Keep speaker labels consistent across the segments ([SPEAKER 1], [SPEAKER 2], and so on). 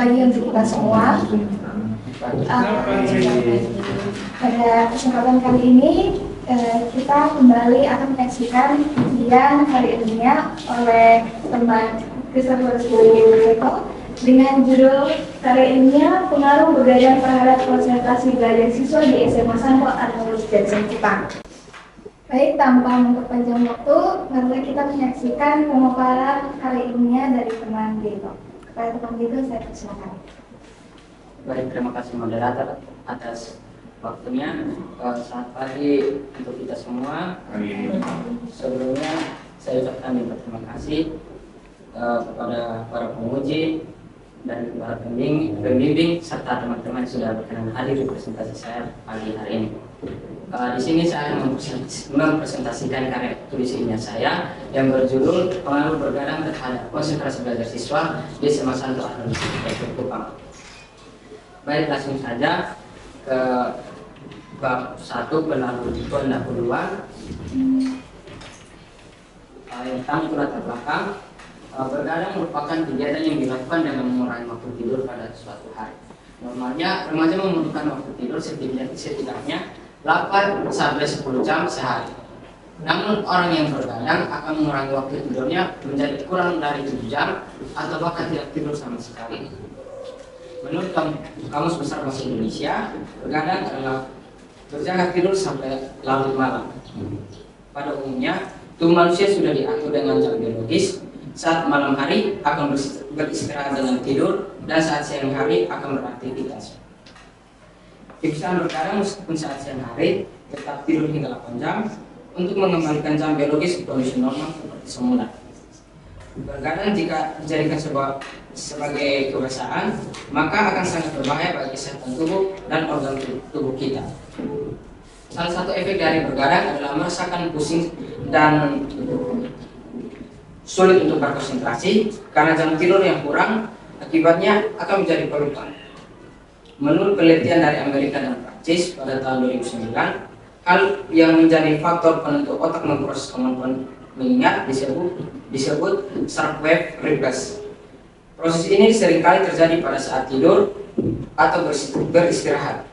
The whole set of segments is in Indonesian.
[SPEAKER 1] pagi untuk kita semua. Pada kesempatan kali ini kita kembali akan menyaksikan ujian hari ilmiah oleh teman Christopher Eko dengan judul karya ilmiah pengaruh begadang terhadap konsentrasi belajar siswa di SMA Santo Arnolus Jansen Jepang. Baik, tanpa memperpanjang waktu, mari kita menyaksikan pemaparan karya ilmiah dari teman Dito. Kepada teman Dito, saya persilakan.
[SPEAKER 2] Baik, terima kasih moderator atas waktunya. Selamat pagi untuk kita semua. Sebelumnya saya ucapkan terima kasih kepada para penguji dan para pembimbing serta teman-teman yang sudah berkenan hadir di presentasi saya pagi hari ini. Di sini saya mempresentasikan karya tulis ilmiah saya yang berjudul pengaruh begadang terhadap konsentrasi belajar siswa di SMA Santo Arnolus Jepang. Baik, langsung saja ke bab 1 pendahuluan. Yang pertama itu latar belakang. Begadang merupakan kegiatan yang dilakukan dengan mengurangi waktu tidur pada suatu hari. Normalnya remaja memerlukan waktu tidur setidaknya 8 sampai 10 jam sehari. Namun orang yang begadang akan mengurangi waktu tidurnya menjadi kurang dari 7 jam atau bahkan tidak tidur sama sekali. Menurut Kamus Besar Bahasa Indonesia, begadang adalah berjaga tidur sampai larut malam. Pada umumnya, tubuh manusia sudah diatur dengan jam biologis. Saat malam hari akan beristirahat dengan tidur, dan saat siang hari akan beraktivitas. Kebiasaan begadang meskipun saat siang hari tetap tidur hingga 8 jam untuk mengembalikan jam biologis ke kondisi normal seperti semula. Begadang jika dijadikan sebagai kebiasaan, maka akan sangat berbahaya bagi kesehatan tubuh dan organ tubuh kita. Salah satu efek dari begadang adalah merasakan pusing dan sulit untuk berkonsentrasi karena jam tidur yang kurang, akibatnya akan menjadi pelupa. Menurut penelitian dari Amerika dan Prancis pada tahun 2009, hal yang menjadi faktor penentu otak memproses kemampuan mengingat disebut sharp wave reflex. Proses ini seringkali terjadi pada saat tidur atau beristirahat.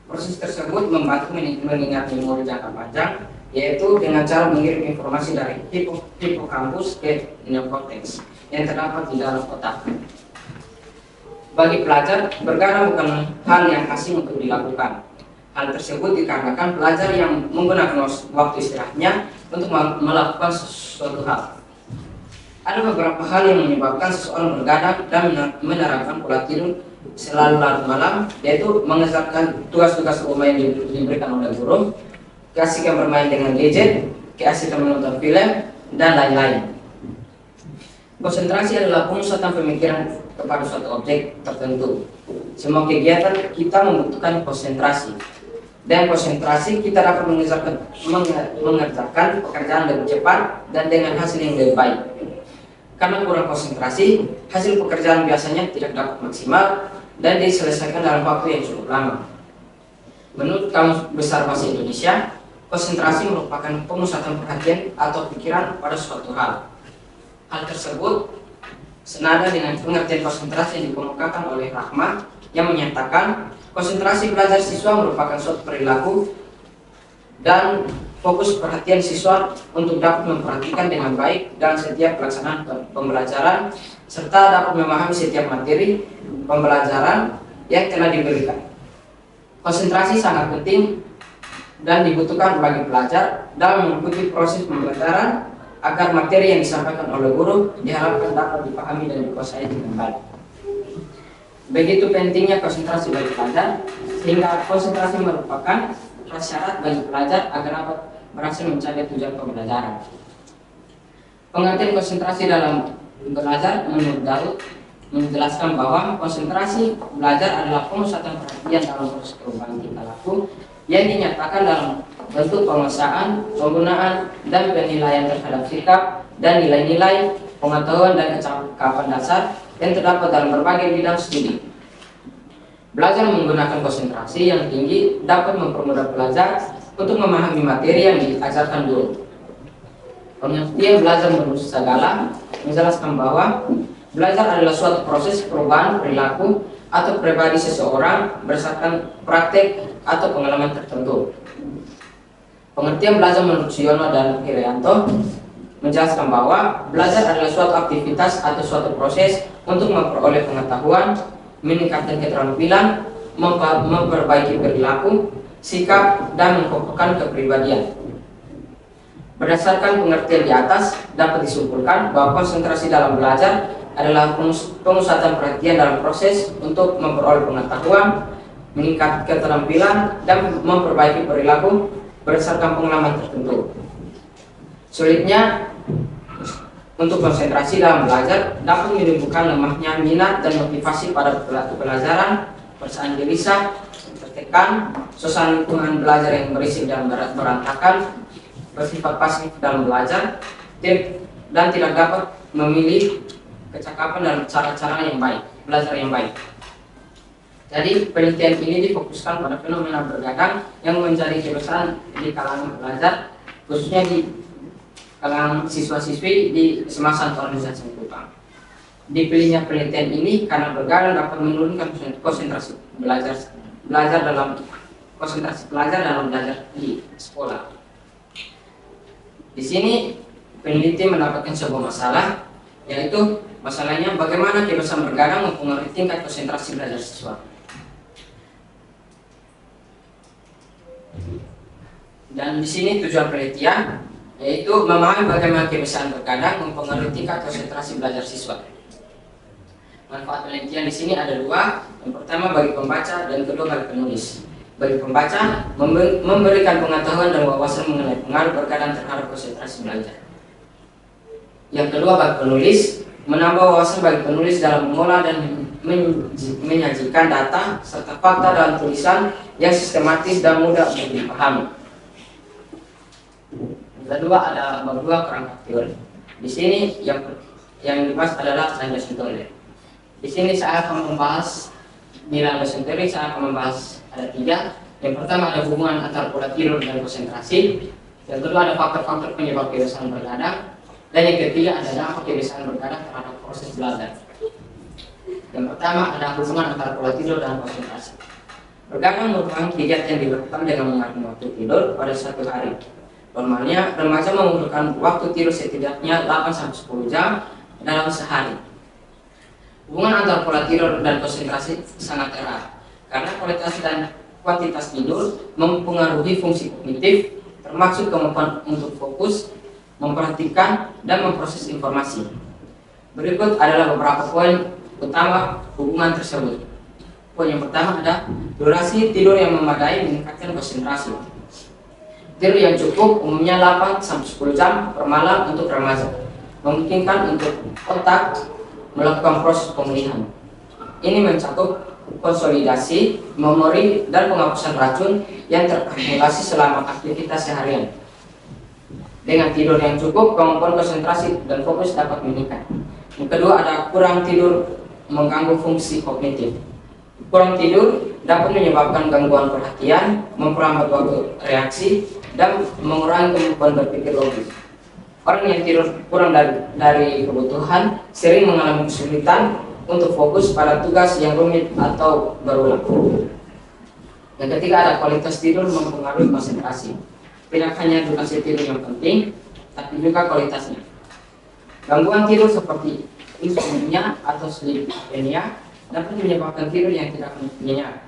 [SPEAKER 2] Proses tersebut membantu mengingat memori jangka panjang, yaitu dengan cara mengirim informasi dari hipokampus ke neokortex yang terdapat di dalam otak. Bagi pelajar, begadang bukan hal yang asing untuk dilakukan. Hal tersebut dikarenakan pelajar yang menggunakan waktu istirahatnya untuk melakukan sesuatu hal. Ada beberapa hal yang menyebabkan seseorang begadang dan menerapkan pola tidur selalu larut malam, yaitu mengerjakan tugas-tugas rumah yang diberikan oleh guru, keasikan bermain dengan gadget, keasikan menonton film, dan lain-lain. Konsentrasi adalah pemusatan pemikiran kepada suatu objek tertentu. Semua kegiatan kita membutuhkan konsentrasi. Dan konsentrasi kita dapat mengerjakan pekerjaan lebih cepat dan dengan hasil yang lebih baik. Karena kurang konsentrasi, hasil pekerjaan biasanya tidak dapat maksimal dan diselesaikan dalam waktu yang cukup lama. Menurut Kamus Besar Bahasa Indonesia, konsentrasi merupakan pemusatan perhatian atau pikiran pada suatu hal. Hal tersebut senada dengan pengertian konsentrasi yang dikemukakan oleh Rahmat yang menyatakan konsentrasi belajar siswa merupakan suatu perilaku dan fokus perhatian siswa untuk dapat memperhatikan dengan baik dalam setiap pelaksanaan pembelajaran serta dapat memahami setiap materi pembelajaran yang telah diberikan. Konsentrasi sangat penting dan dibutuhkan bagi pelajar dalam mengikuti proses pembelajaran agar materi yang disampaikan oleh guru diharapkan dapat dipahami dan dikuasai dengan baik. Begitu pentingnya konsentrasi bagi pelajar, sehingga konsentrasi merupakan prasyarat bagi pelajar agar dapat berhasil mencapai tujuan pembelajaran. Pengertian konsentrasi dalam belajar menurut Daud menjelaskan bahwa konsentrasi belajar adalah pemusatan perhatian dalam proses perubahan tingkah laku yang dinyatakan dalam bentuk penguasaan, penggunaan, dan penilaian terhadap sikap dan nilai-nilai, pengetahuan dan kecakapan dasar yang terdapat dalam berbagai bidang studi. Belajar menggunakan konsentrasi yang tinggi dapat mempermudah pelajar untuk memahami materi yang diajarkan guru. Pengertian belajar menurut Sagala menjelaskan bahwa Belajar adalah suatu proses perubahan perilaku atau pribadi seseorang berdasarkan praktek atau pengalaman tertentu. Pengertian belajar menurut Siono dan Irianto menjelaskan bahwa belajar adalah suatu aktivitas atau suatu proses untuk memperoleh pengetahuan, meningkatkan keterampilan, memperbaiki perilaku, sikap, dan menkokohkan kepribadian. Berdasarkan pengertian di atas, dapat disimpulkan bahwa konsentrasi dalam belajar adalah pemusatan perhatian dalam proses untuk memperoleh pengetahuan, meningkatkan keterampilan, dan memperbaiki perilaku berdasarkan pengalaman tertentu. Sulitnya untuk konsentrasi dalam belajar dapat menimbulkan lemahnya minat dan motivasi pada pelaku pelajaran, perasaan gelisah, tertekan, suasana lingkungan belajar yang berisik dan berantakan, bersifat pasif dalam belajar, dan tidak dapat memilih kecakapan dan cara-cara yang baik, belajar yang baik. Jadi penelitian ini difokuskan pada fenomena bergadang yang menjadi kebiasaan di kalangan pelajar, khususnya di kalangan siswa-siswi di semasa organisasi Kupang. Dipilihnya penelitian ini karena bergadang dapat menurunkan konsentrasi belajar dalam belajar di sekolah. Di sini peneliti mendapatkan sebuah masalah, yaitu masalahnya bagaimana kebiasaan bergadang mempengaruhi tingkat konsentrasi belajar siswa. Dan di sini tujuan penelitian yaitu memahami bagaimana kebiasaan bergadang mempengaruhi tingkat konsentrasi belajar siswa. Manfaat penelitian di sini ada dua. Yang pertama bagi pembaca dan kedua bagi penulis. Bagi pembaca, memberikan pengetahuan dan wawasan mengenai pengaruh bergadang terhadap konsentrasi belajar. Yang kedua bagi penulis, menambah wawasan bagi penulis dalam mengolah dan menyajikan data serta fakta dalam tulisan yang sistematis dan mudah untuk dipahami. Kedua ada dua kerangka teori. Di sini yang dibahas adalah landasan teori. Di sini saya akan membahas di landasan teori, saya akan membahas ada tiga. Yang pertama ada hubungan antara pola tidur dan konsentrasi. Yang kedua ada faktor-faktor penyebab kebiasaan bergadang. Dan yang ketiga ada dampak kebiasaan bergadang terhadap proses belajar. Yang pertama ada hubungan antara pola tidur dan konsentrasi. Bergadang merupakan kegiatan yang dilakukan dengan mengatur waktu tidur pada satu hari. Normalnya, remaja membutuhkan waktu tidur setidaknya 8-10 jam dalam sehari. Hubungan antara pola tidur dan konsentrasi sangat erat, karena kualitas dan kuantitas tidur mempengaruhi fungsi kognitif, termasuk kemampuan untuk fokus, memperhatikan, dan memproses informasi. Berikut adalah beberapa poin utama hubungan tersebut. Poin yang pertama ada durasi tidur yang memadai meningkatkan konsentrasi. Tidur yang cukup umumnya 8-10 jam per malam untuk remaja, memungkinkan untuk otak melakukan proses pemulihan. Ini mencakup konsolidasi, memori, dan penghapusan racun yang terakumulasi selama aktivitas seharian. Dengan tidur yang cukup, kemampuan konsentrasi dan fokus dapat meningkat. Yang kedua ada kurang tidur mengganggu fungsi kognitif. Kurang tidur dapat menyebabkan gangguan perhatian, memperlambat waktu reaksi, dan mengurangi kemampuan berpikir logis. Orang yang tidur kurang dari kebutuhan sering mengalami kesulitan untuk fokus pada tugas yang rumit atau berulang. Yang ketiga ada kualitas tidur mempengaruhi konsentrasi. Tidak hanya durasi tidur yang penting, tapi juga kualitasnya. Gangguan tidur seperti insomnia atau sleep apnea dapat menyebabkan tidur yang tidak nyenyak.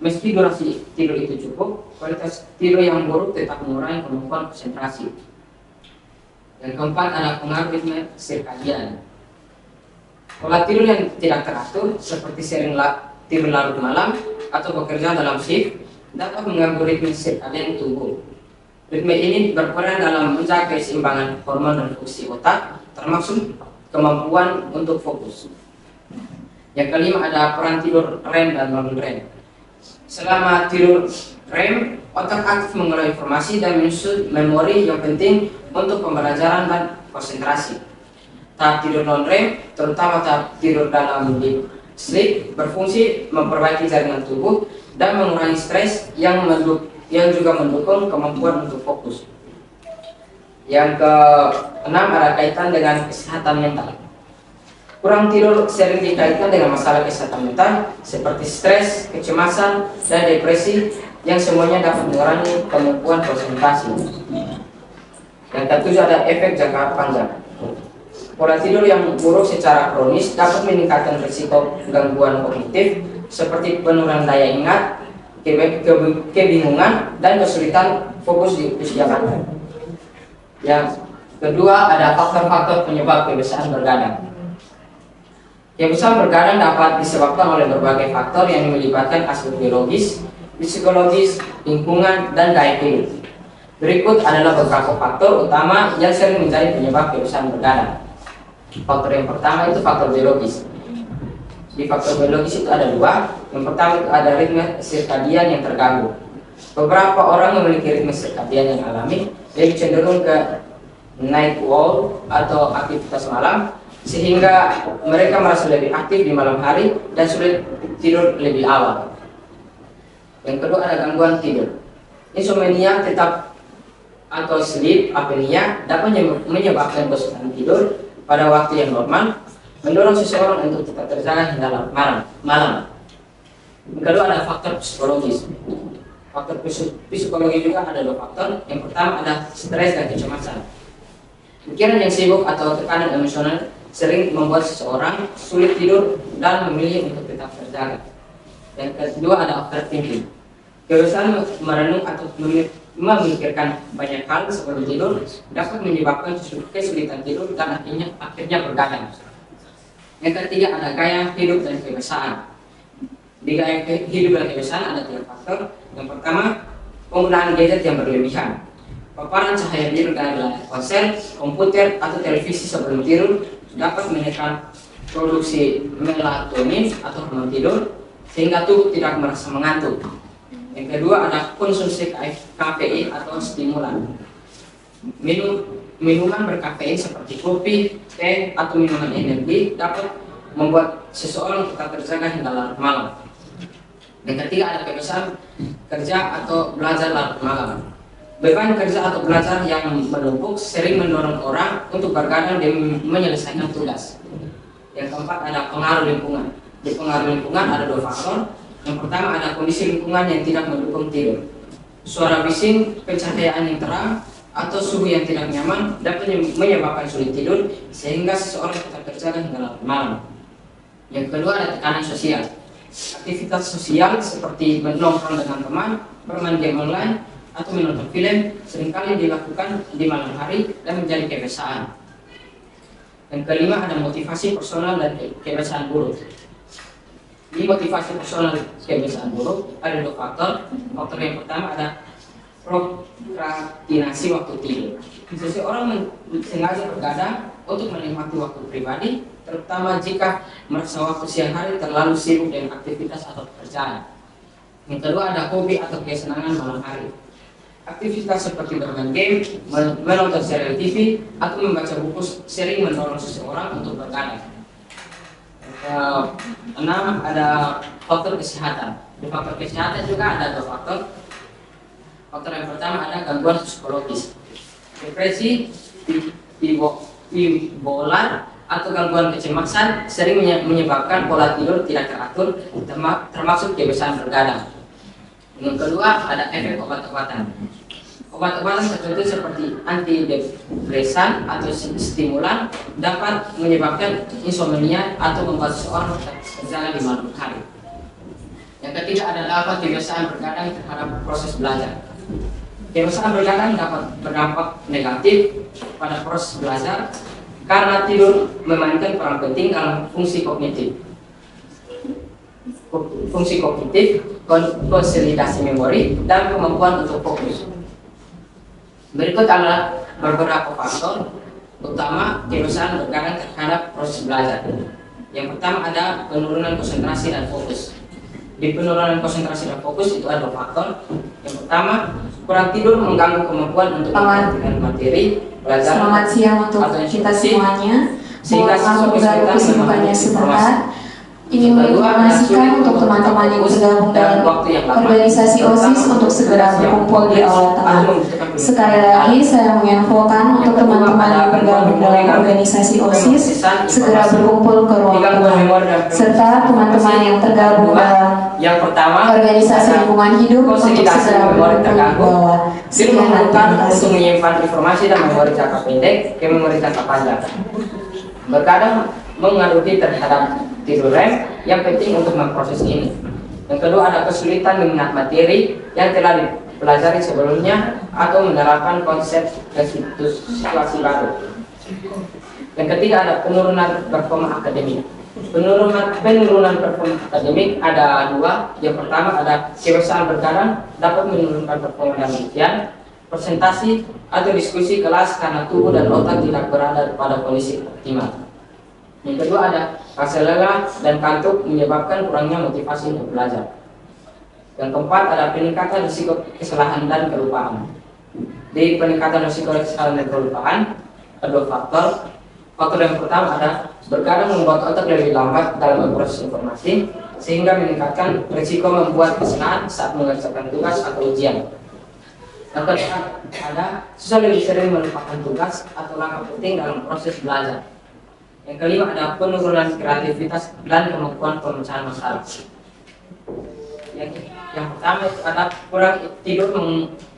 [SPEAKER 2] Meski durasi tidur itu cukup, kualitas tidur yang buruk tetap mengurangi kemampuan konsentrasi. Yang keempat ada pengaruh ritme sirkadian. Pola tidur yang tidak teratur, seperti sering tidur larut malam atau bekerja dalam shift, dapat mengganggu ritme sirkadian tubuh. Ritme ini berperan dalam menjaga keseimbangan hormon dan fungsi otak, termasuk kemampuan untuk fokus. Yang kelima ada peran tidur REM dan non-REM. Selama tidur REM, otak aktif mengolah informasi dan menyusun memori yang penting untuk pembelajaran dan konsentrasi. Tahap tidur non-REM, terutama tahap tidur dalam deep sleep, berfungsi memperbaiki jaringan tubuh dan mengurangi stres yang juga mendukung kemampuan untuk fokus. Yang keenam ada kaitan dengan kesehatan mental. Kurang tidur sering dikaitkan dengan masalah kesehatan mental seperti stres, kecemasan, dan depresi yang semuanya dapat mengurangi kemampuan konsentrasi. Yang ketujuh ada efek jangka panjang. Pola tidur yang buruk secara kronis dapat meningkatkan risiko gangguan kognitif seperti penurunan daya ingat, kebingungan, dan kesulitan fokus di usia. Yang kedua ada faktor-faktor penyebab kebiasaan bergadang. Kebiasaan bergadang dapat disebabkan oleh berbagai faktor yang melibatkan aspek biologis, psikologis, lingkungan, dan gaya hidup. Berikut adalah beberapa faktor utama yang sering menjadi penyebab kebiasaan bergadang. Faktor yang pertama itu faktor biologis. Di faktor biologis itu ada dua. Yang pertama itu ada ritme sirkadian yang terganggu. Beberapa orang memiliki ritme sirkadian yang alami, lebih cenderung ke night owl atau aktivitas malam, sehingga mereka merasa lebih aktif di malam hari dan sulit tidur lebih awal. Yang kedua ada gangguan tidur. Insomnia tetap atau sleep apnea dapat menyebabkan kesulitan tidur pada waktu yang normal, mendorong seseorang untuk tetap terjaga hingga malam. Yang kedua ada faktor psikologis. Faktor psikologi juga ada dua faktor. Yang pertama ada stres dan kecemasan. Pikiran yang sibuk atau tekanan emosional sering membuat seseorang sulit tidur dan memilih untuk tetap terjaga. Yang kedua ada overthinking. Kebiasaan merenung atau memikirkan banyak hal sebelum tidur dapat menyebabkan kesulitan tidur dan akhirnya bergadang. Yang ketiga ada gaya hidup dan kebiasaan. Di gaya hidup dan kebiasaan ada tiga faktor. Yang pertama, penggunaan gadget yang berlebihan. Paparan cahaya biru dari layar ponsel, komputer, atau televisi sebelum tidur dapat menekan produksi melatonin atau hormon tidur sehingga tubuh tidak merasa mengantuk. Yang kedua ada konsumsi kafein atau stimulan. Minuman berkafein seperti kopi, teh, atau minuman energi dapat membuat seseorang tetap terjaga hingga larut malam. Yang ketiga ada kebiasaan kerja atau belajar larut malam. Beban kerja atau belajar yang menumpuk sering mendorong orang untuk bergadang dan menyelesaikan tugas. Yang keempat ada pengaruh lingkungan. Di pengaruh lingkungan ada dua faktor. Yang pertama ada kondisi lingkungan yang tidak mendukung tidur. Suara bising, pencahayaan yang terang, atau suhu yang tidak nyaman dapat menyebabkan sulit tidur sehingga seseorang tetap terjaga hingga larut malam. Yang kedua ada tekanan sosial. Aktivitas sosial seperti menongkrong dengan teman, bermain game online, atau menonton film seringkali dilakukan di malam hari dan menjadi kebiasaan. Yang kelima ada motivasi personal dan kebiasaan buruk. Di motivasi personal kebiasaan buruk ada dua faktor. Faktor yang pertama ada prokrastinasi waktu tidur. Seseorang sengaja bergadang untuk menikmati waktu pribadi, terutama jika merasa waktu siang hari terlalu sibuk dengan aktivitas atau pekerjaan. Yang kedua ada hobi atau kesenangan malam hari. Aktivitas seperti bermain game, menonton serial TV, atau membaca buku sering mendorong seseorang untuk bergadang. Enam ada faktor kesehatan. Di faktor kesehatan juga ada dua faktor. Faktor yang pertama ada gangguan psikologis. Depresi, bipolar, atau gangguan kecemasan sering menyebabkan pola tidur tidak teratur, termasuk kebiasaan bergadang. Yang kedua ada efek obat-obatan. Obat-obatan tertentu seperti antidepresan atau stimulan dapat menyebabkan insomnia atau membuat seseorang terjaga di malam hari. Yang ketiga adalah kebiasaan bergadang terhadap proses belajar. Kebiasaan bergadang dapat berdampak negatif pada proses belajar karena tidur memainkan peran penting dalam fungsi kognitif, konsolidasi memori, dan kemampuan untuk fokus. Berikut adalah beberapa faktor utama kebiasaan bergadang terhadap proses belajar. Yang pertama ada penurunan konsentrasi dan fokus. Di penurunan konsentrasi dan fokus itu ada dua faktor. Yang pertama, kurang tidur mengganggu kemampuan untuk memperhatikan materi belajar.
[SPEAKER 3] Selamat siang untuk kita semuanya. Sehingga siswa kesulitan
[SPEAKER 1] kesibukannya sebentar.
[SPEAKER 3] ingin menginformasikan untuk teman-teman yang tergabung dalam organisasi OSIS untuk segera berkumpul di aula tengah. Sekali lagi saya menginfokan untuk teman-teman yang tergabung dalam organisasi OSIS segera berkumpul ke ruang tengah, serta teman-teman yang tergabung dalam organisasi lingkungan hidup untuk segera berkumpul di bawah.
[SPEAKER 2] Film memerlukan untuk menyimpan informasi dan memori jangka pendek ke memori jangka panjang. Berkadang mengaruhi terhadap tidur REM yang penting untuk memproses ini. Yang kedua, ada kesulitan mengingat materi yang telah dipelajari sebelumnya atau menerapkan konsep situasi baru. Yang ketiga, ada penurunan performa akademik. Penurunan performa akademik ada dua. Yang pertama, ada kebiasaan berkadang dapat menurunkan performa dalam ujian, presentasi atau diskusi kelas karena tubuh dan otak tidak berada pada kondisi optimal. Yang kedua, ada rasa lelah dan kantuk menyebabkan kurangnya motivasi untuk belajar. Yang keempat, ada peningkatan risiko kesalahan dan kelupaan. Di peningkatan risiko kesalahan dan kelupaan ada dua faktor. Faktor yang pertama ada berkadang membuat otak lebih lambat dalam memproses informasi sehingga meningkatkan risiko membuat kesalahan saat mengerjakan tugas atau ujian. Yang kedua, ada susah lebih sering melupakan tugas atau langkah penting dalam proses belajar. Yang kelima, ada penurunan kreativitas dan kemampuan pemecahan masalah. Yang pertama ada kurang tidur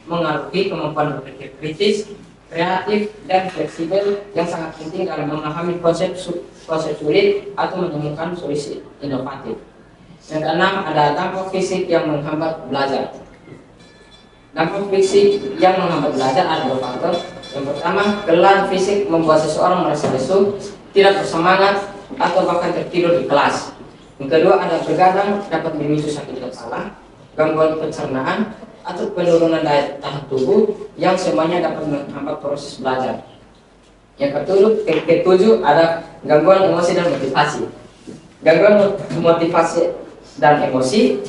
[SPEAKER 2] mengaruhi kemampuan berpikir kritis, kreatif, dan fleksibel yang sangat penting dalam memahami konsep sulit atau menemukan solusi inovatif. Yang keenam, ada dampak fisik yang menghambat belajar. Dampak fisik yang menghambat belajar ada dua faktor. Yang pertama, kelelahan fisik membuat seseorang merasa lesu, tidak bersemangat, atau bahkan tertidur di kelas. Yang kedua, ada bergadang dapat memicu sakit kepala, gangguan pencernaan, atau penurunan daya tahan tubuh yang semuanya dapat menghambat proses belajar. Yang ketujuh ada gangguan emosi dan motivasi. Gangguan motivasi dan emosi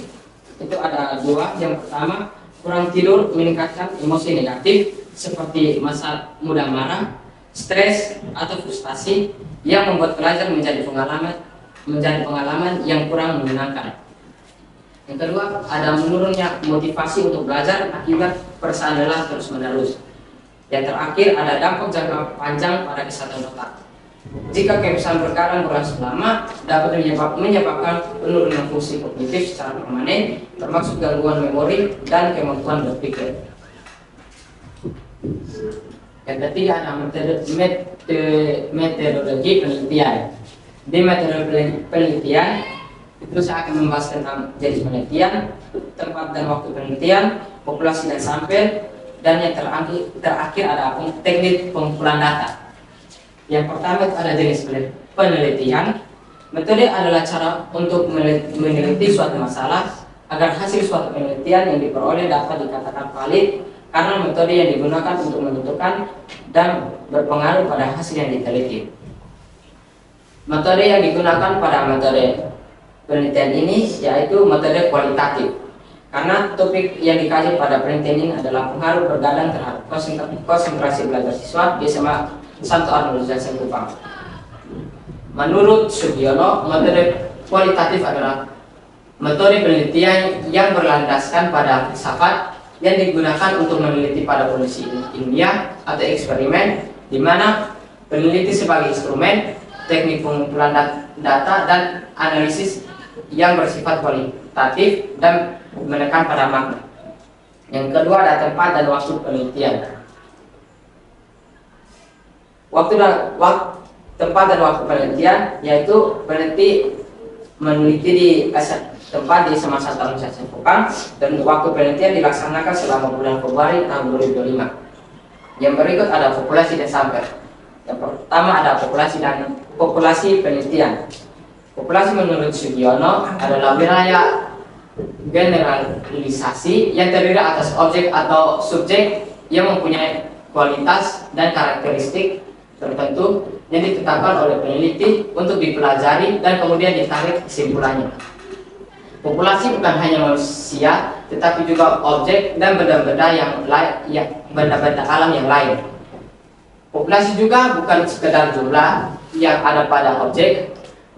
[SPEAKER 2] itu ada dua. Yang pertama, kurang tidur meningkatkan emosi negatif seperti masa mudah marah, stres, atau frustasi yang membuat pelajar menjadi pengalaman yang kurang menyenangkan. Yang kedua, ada menurunnya motivasi untuk belajar akibat perasaan lelah terus-menerus. Yang terakhir, ada dampak jangka panjang pada kesehatan otak. Jika kebiasaan berkadang berlangsung lama, dapat menyebabkan penurunan fungsi kognitif secara permanen, termasuk gangguan memori dan kemampuan berpikir. Yang ketiga, ada metodologi penelitian. Di metodologi penelitian itu saya akan membahas tentang jenis penelitian, tempat dan waktu penelitian, populasi dan sampel, dan yang terakhir ada teknik pengumpulan data. Yang pertama itu ada jenis penelitian. Metode adalah cara untuk meneliti suatu masalah agar hasil suatu penelitian yang diperoleh dapat dikatakan valid karena metode yang digunakan untuk menentukan dan berpengaruh pada hasil yang diteliti. Metode yang digunakan pada metode penelitian ini yaitu metode kualitatif, karena topik yang dikaji pada penelitian ini adalah pengaruh bergadang terhadap konsentrasi belajar siswa di SMA Santo Arnoldo Johnson Kupang. Menurut Sugiono, metode kualitatif adalah metode penelitian yang berlandaskan pada filsafat yang digunakan untuk meneliti pada kondisi ilmiah atau eksperimen, di mana peneliti sebagai instrumen, teknik pengumpulan data dan analisis yang bersifat kualitatif dan menekan pada makna. Yang kedua, ada tempat dan waktu penelitian. Tempat dan waktu penelitian yaitu peneliti meneliti di tempat di SMA Santo Arnoldo Johnson Kupang, dan waktu penelitian dilaksanakan selama bulan Februari tahun 2025. Yang berikut ada populasi dan sampel. Yang pertama ada populasi penelitian. Populasi menurut Sugiono adalah wilayah generalisasi yang terdiri atas objek atau subjek yang mempunyai kualitas dan karakteristik tertentu yang ditetapkan oleh peneliti untuk dipelajari dan kemudian ditarik kesimpulannya. Populasi bukan hanya manusia, tetapi juga objek dan benda-benda benda-benda alam yang lain. Populasi juga bukan sekedar jumlah yang ada pada objek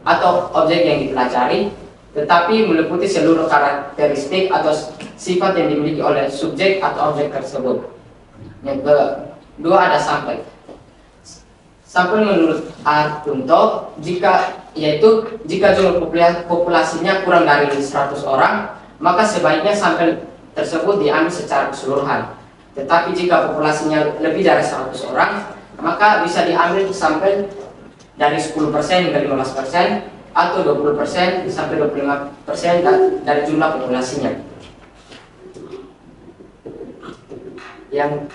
[SPEAKER 2] atau objek yang dipelajari, tetapi meliputi seluruh karakteristik atau sifat yang dimiliki oleh subjek atau objek tersebut. Yang kedua ada sampel. Sampel menurut Artunto yaitu jika jumlah populasinya kurang dari 100 orang, maka sebaiknya sampel tersebut diambil secara keseluruhan. Tetapi jika populasinya lebih dari 100 orang, maka bisa diambil sampel dari 10% hingga 15% atau 20% sampai 25% dari jumlah populasinya. Yang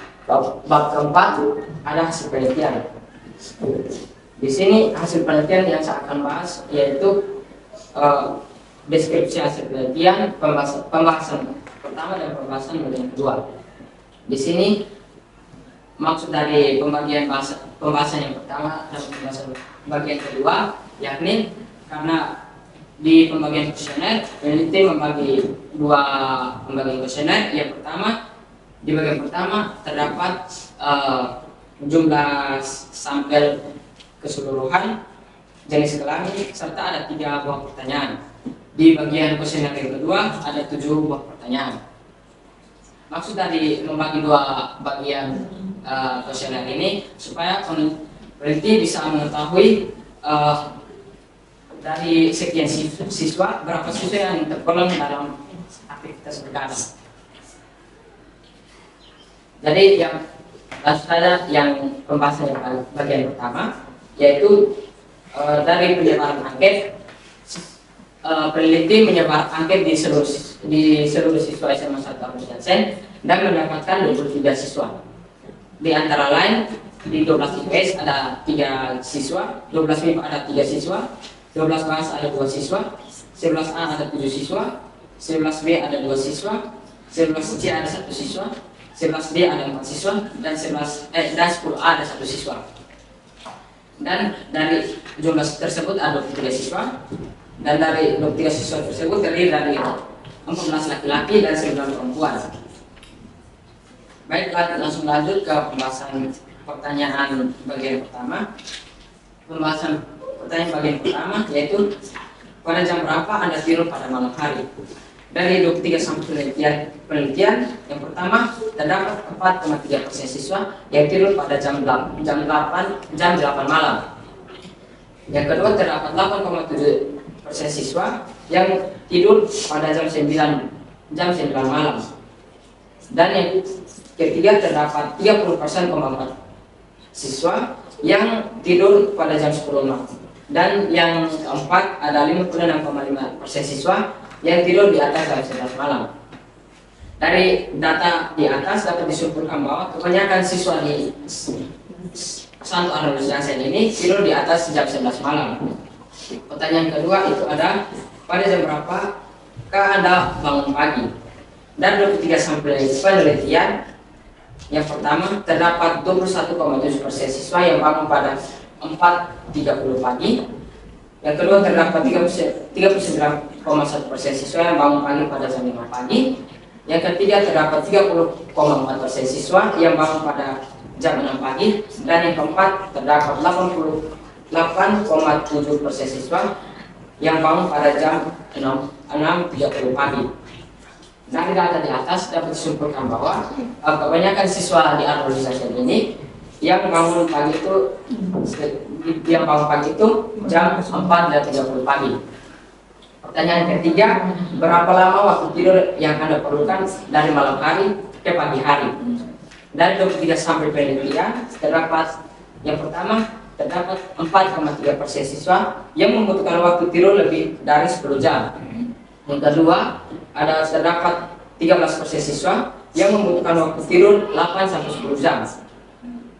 [SPEAKER 2] bab keempat ada hasil penelitian. Di sini hasil penelitian yang saya akan bahas yaitu deskripsi hasil penelitian, pembahasan pertama dan pembahasan yang kedua. Di sini maksud dari pembahasan yang pertama dan pembahasan bagian kedua, yakni karena di pembagian kuesioner peneliti membagi dua pembagian kuesioner. Yang pertama, di bagian pertama terdapat jumlah sampel keseluruhan, jenis kelamin, serta ada 3 buah pertanyaan. Di bagian kuesioner yang kedua ada 7 buah pertanyaan. Maksud dari membagi 2 bagian kuesioner ini supaya peneliti bisa mengetahui dari sekian siswa berapa siswa yang tergolong dalam aktivitas bergadang. Jadi yang langsung saja yang pembahasan yang bagian pertama yaitu dari penyebaran angket. Peneliti menyebar angket di seluruh siswa SMA 1 Agustus Jansen dan mendapatkan 23 siswa. Di antara lain di 12 IPS ada 3 siswa, 12 MIPA ada 3 siswa, 12 bahasa ada 2 siswa, 11A ada 7 siswa, 11B ada 2 siswa, 11C ada 1 siswa, 11D ada 4 siswa, dan 10A ada 1 siswa. Dan dari jumlah tersebut ada 23 siswa, dan dari 23 siswa tersebut terdiri dari 14 laki-laki dan 9 perempuan. Baiklah, langsung lanjut ke pembahasan pertanyaan bagian pertama. Pembahasan pertanyaan bagian pertama yaitu pada jam berapa Anda tidur pada malam hari? Dari 23 sampel penelitian, yang pertama terdapat 4,3% siswa yang tidur pada jam 8 malam. Yang kedua terdapat 8,7% siswa yang tidur pada jam 9 malam. Dan yang ketiga terdapat 30,4% siswa yang tidur pada jam 10 malam. Dan yang keempat ada 56,5% siswa yang tidur di atas jam 11 malam. Dari data di atas dapat disimpulkan bahwa kebanyakan siswa di Santo Arnoldus Jansen ini tidur di atas jam 11 malam. Pertanyaan kedua itu ada pada jam berapa Anda bangun pagi? Dan 23 sampel penelitian, yang pertama terdapat 21,7% siswa yang bangun pada 4.30 pagi. Yang kedua terdapat 39,1% siswa yang bangun pagi pada jam 5 pagi. Yang ketiga terdapat 30,4% siswa yang bangun pada jam 6 pagi. Dan yang keempat terdapat 88,7% siswa yang bangun pada jam 6.30 pagi. Dari data di atas dapat disimpulkan bahwa kebanyakan siswa di Arnoldus Jansen ini yang bangun pagi itu jam 4.30 pagi. Pertanyaan ketiga, berapa lama waktu tidur yang Anda perlukan dari malam hari ke pagi hari? Dari 23 sampel penelitian terdapat yang pertama terdapat 4,3% siswa yang membutuhkan waktu tidur lebih dari 10 jam. Yang kedua ada terdapat 13% siswa yang membutuhkan waktu tidur 8-10 jam.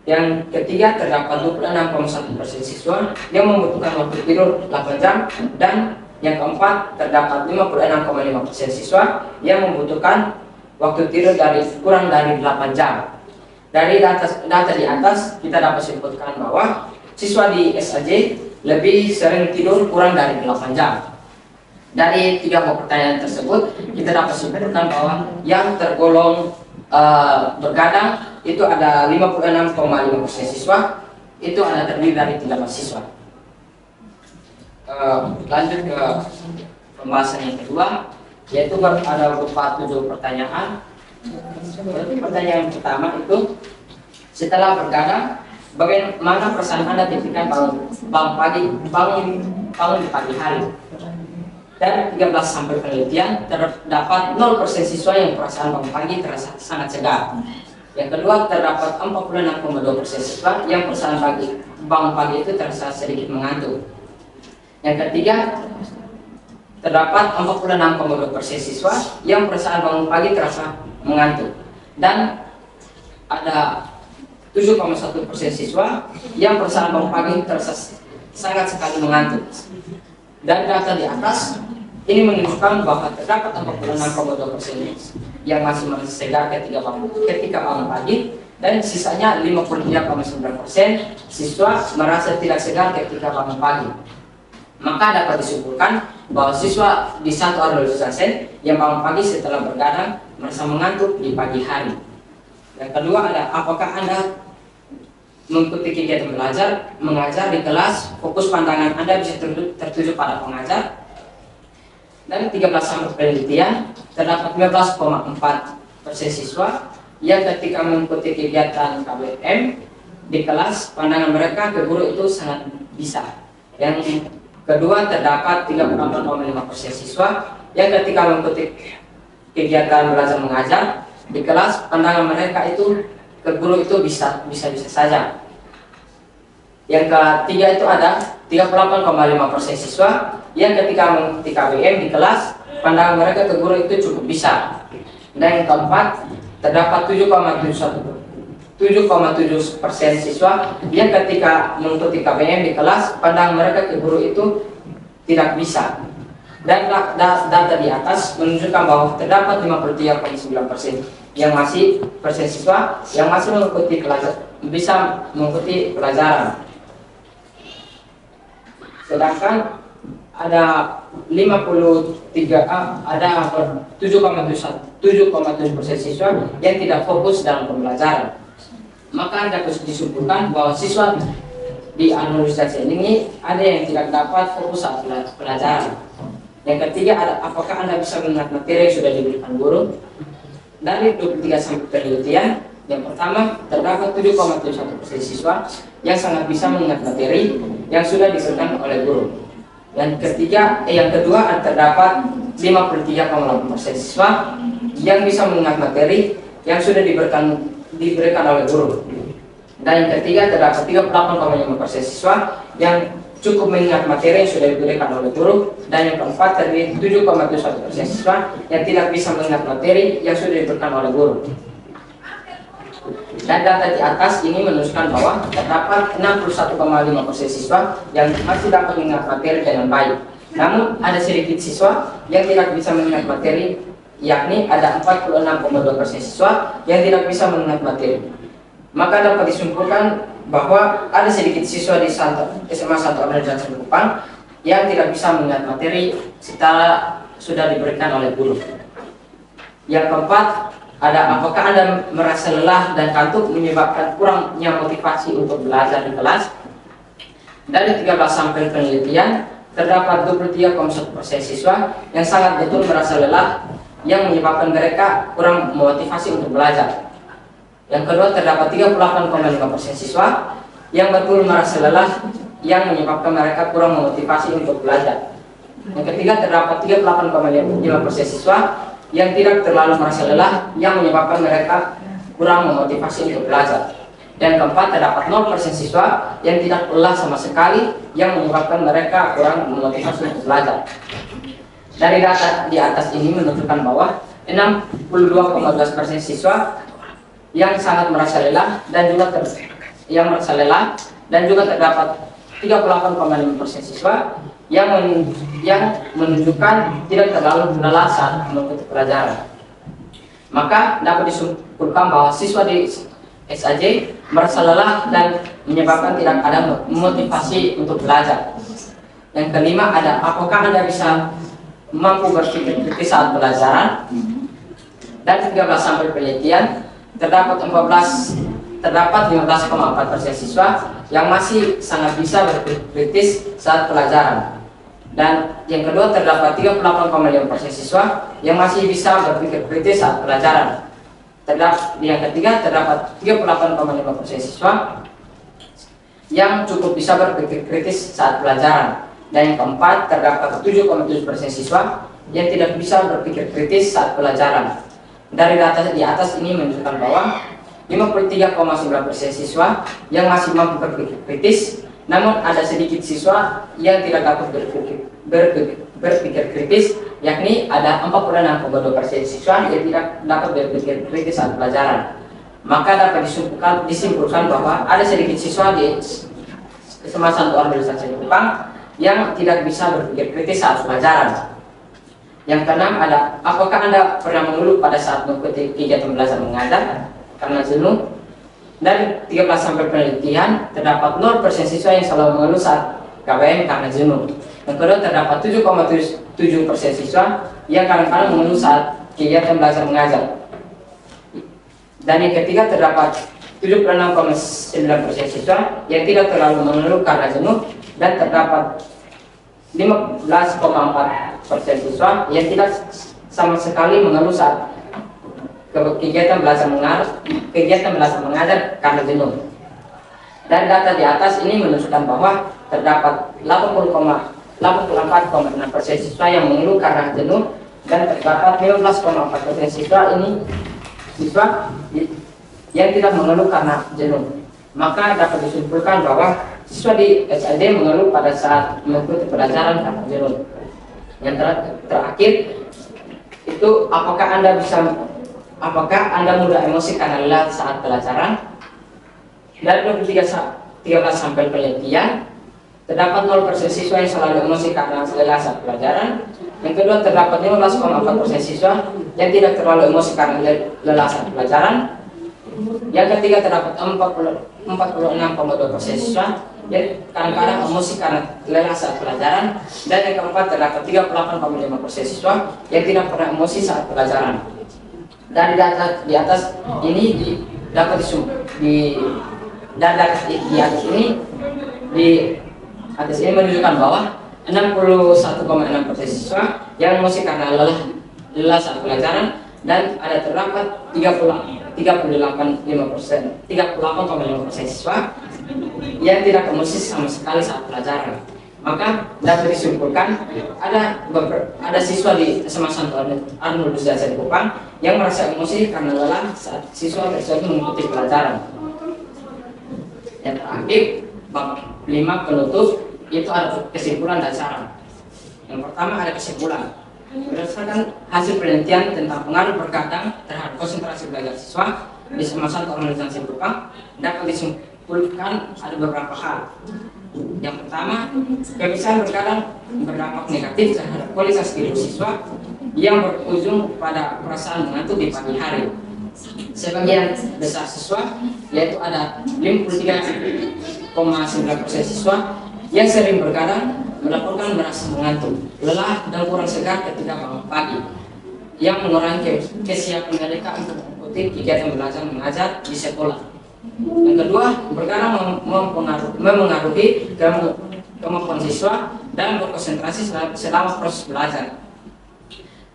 [SPEAKER 2] Yang ketiga terdapat 26,1% siswa yang membutuhkan waktu tidur 8 jam. Dan yang keempat terdapat 56,5% siswa yang membutuhkan waktu tidur kurang dari 8 jam. Dari data di atas kita dapat simpulkan bahwa siswa di SAJ lebih sering tidur kurang dari 8 jam. Dari 3 pertanyaan tersebut kita dapat simpulkan bahwa yang tergolong bergadang itu ada 56,5% siswa, itu ada terdiri dari 13 siswa. lanjut ke pembahasan yang kedua, yaitu ada berupa 7 pertanyaan. Berarti pertanyaan pertama itu, setelah bergadang, bagaimana perasaan Anda ketika bangun di pagi hari? Dan 13 sampel penelitian terdapat 0% siswa yang perasaan bangun pagi terasa sangat segar. Yang kedua, terdapat 46,2% siswa yang perasaan bangun pagi itu terasa sedikit mengantuk. Yang ketiga, terdapat 46,2% siswa yang perasaan bangun pagi terasa mengantuk. Dan ada 7,1% siswa yang perasaan bangun pagi terasa sangat sekali mengantuk. Dan data di atas ini menunjukkan bahwa terdapat 46,2% yang masih merasa segar ketika bangun pagi, dan sisanya 53,9% siswa merasa tidak segar ketika bangun pagi. Maka dapat disimpulkan bahwa siswa di satu adolescent yang bangun pagi setelah bergadang merasa mengantuk di pagi hari. Yang kedua ada, apakah Anda mengikuti kegiatan mengajar di kelas, fokus pandangan Anda bisa tertuju pada pengajar? Dan 13 sampel penelitian terdapat 15,4% siswa yang ketika mengikuti kegiatan KBM di kelas, pandangan mereka ke guru itu sangat bisa. Yang kedua, terdapat 38,5% siswa yang ketika mengikuti kegiatan belajar mengajar di kelas, pandangan mereka itu ke guru itu bisa saja. Yang ketiga itu ada 38,5% siswa yang ketika mengikuti KBM di kelas, pandangan mereka ke guru itu cukup bisa. Dan yang keempat, terdapat 7,7% siswa yang ketika mengikuti KBM di kelas, pandangan mereka ke guru itu tidak bisa. Dan data di atas menunjukkan bahwa terdapat 53,9% persen siswa yang masih bisa mengikuti pelajaran. Sedangkan ada 7,7% siswa yang tidak fokus dalam pembelajaran. Maka dapat disimpulkan bahwa siswa di analisasi ini ada yang tidak dapat fokus saat pelajaran. Yang ketiga ada, apakah Anda bisa mengingat materi yang sudah diberikan guru? Dari 23 sampel penelitian, yang pertama terdapat 7,71% siswa yang sangat bisa mengingat materi yang sudah diberikan oleh guru. Yang kedua terdapat 53,8% siswa yang bisa mengingat materi yang sudah diberikan oleh guru. Dan yang ketiga terdapat 38,5% siswa yang cukup mengingat materi yang sudah diberikan oleh guru. Dan yang keempat terdiri 7,71% siswa yang tidak bisa mengingat materi yang sudah diberikan oleh guru. Dan data di atas ini menunjukkan bahwa terdapat 61,5% siswa yang masih dapat mengingat materi dengan baik. Namun ada sedikit siswa yang tidak bisa mengingat materi, yakni ada 46,2% siswa yang tidak bisa mengingat materi. Maka dapat disimpulkan bahwa ada sedikit siswa di SMA 1 Organisasi Kupang yang tidak bisa mengingat materi setelah sudah diberikan oleh guru. Yang keempat ada, apakah Anda merasa lelah dan kantuk menyebabkan kurangnya motivasi untuk belajar di kelas? Dari 13 sampel penelitian terdapat 23,1% siswa yang sangat betul merasa lelah yang menyebabkan mereka kurang motivasi untuk belajar. Yang kedua terdapat 38,5% siswa yang betul merasa lelah yang menyebabkan mereka kurang memotivasi untuk belajar. Yang ketiga terdapat 38,5% siswa yang tidak terlalu merasa lelah yang menyebabkan mereka kurang memotivasi untuk belajar. Dan keempat terdapat 0% siswa yang tidak lelah sama sekali yang menyebabkan mereka kurang memotivasi untuk belajar. Dari data di atas ini menunjukkan bahwa 62,12% siswa yang sangat merasa lelah dan juga terdapat 38,5% siswa yang menunjukkan tidak terlalu lelah saat mengikuti pelajaran. Maka dapat disimpulkan bahwa siswa di SAJ merasa lelah dan menyebabkan tidak ada motivasi untuk belajar. Yang kelima ada, apakah Anda bisa mampu berpikir kritis saat pelajaran? Dan 13 sampel penelitian terdapat 15,4% siswa yang masih sangat bisa berpikir kritis saat pelajaran. Dan yang kedua, terdapat 38,5% siswa yang masih bisa berpikir kritis saat pelajaran. Yang ketiga, terdapat 38,5% siswa yang cukup bisa berpikir kritis saat pelajaran. Dan yang keempat, terdapat 7,7% siswa yang tidak bisa berpikir kritis saat pelajaran. Dari data di atas ini menunjukkan bahwa 53,9% siswa yang masih mampu berpikir kritis, namun ada sedikit siswa yang tidak dapat berpikir kritis, yakni ada 46,2% siswa yang tidak dapat berpikir kritis saat pelajaran. Maka dapat disimpulkan bahwa ada sedikit siswa di Kecamatan Organisasi Kupang yang tidak bisa berpikir kritis saat pelajaran. Yang keenam, apakah Anda pernah mengeluh pada saat mengikuti kegiatan belajar mengajar karena jenuh? Dari 13 sampel penelitian, terdapat 0% siswa yang selalu mengeluh saat KBM karena jenuh. Yang kedua, terdapat 7,7% siswa yang kadang-kadang mengeluh saat kegiatan belajar mengajar. Dan yang ketiga, terdapat 76,9% siswa yang tidak terlalu mengeluh karena jenuh, dan terdapat 15,4% siswa yang tidak sama sekali mengeluh saat kegiatan belajar mengajar karena jenuh. Dan data di atas ini menunjukkan bahwa terdapat 84,6% siswa yang mengeluh karena jenuh, dan terdapat 15,4% siswa yang tidak mengeluh karena jenuh. Maka dapat disimpulkan bahwa siswa di SID mengeluh pada saat mengikuti pelajaran karena jenuh. Yang terakhir itu, apakah Anda mudah emosi karena lelah saat pelajaran? Dari 13 sampel penelitian, terdapat 0% siswa yang selalu emosi karena lelah saat pelajaran. Yang kedua, terdapat 15,4% siswa yang tidak terlalu emosi karena lelah saat pelajaran. Yang ketiga, terdapat 46,2% siswa yang kadang-kadang emosi karena lelah saat pelajaran. Dan yang keempat, terdapat 38,5% siswa yang tidak pernah emosi saat pelajaran. Dari data di atas ini dapat menunjukkan bahwa 61,6% siswa yang emosi karena lelah saat pelajaran, dan terdapat 38,5% siswa yang tidak emosi sama sekali saat pelajaran. Maka dapat disimpulkan ada siswa di SMA Santo Arnoldo di Kupang yang merasa emosi karena lelah saat siswa tersebut mengikuti pelajaran. Yang terakhir, bab 5 penutup, itu ada kesimpulan dan saran. Yang pertama, ada kesimpulan. Berdasarkan hasil penelitian tentang pengaruh perkataan terhadap konsentrasi belajar siswa di SMA Santo Arnoldo di Kupang, dapat disimpulkan ada beberapa hal. Yang pertama, kebiasaan berkadang berdampak negatif terhadap kualitas tidur siswa yang berujung pada perasaan mengantuk di pagi hari. Sebagian besar siswa, yaitu ada 53,9% siswa yang sering berkadang melaporkan merasa mengantuk, lelah, dan kurang segar ketika bangun pagi, yang mengurangi kesiapan mereka untuk mengikuti kegiatan belajar mengajar di sekolah. Yang kedua, berkadang memengaruhi kemampuan siswa dalam berkonsentrasi selama proses belajar.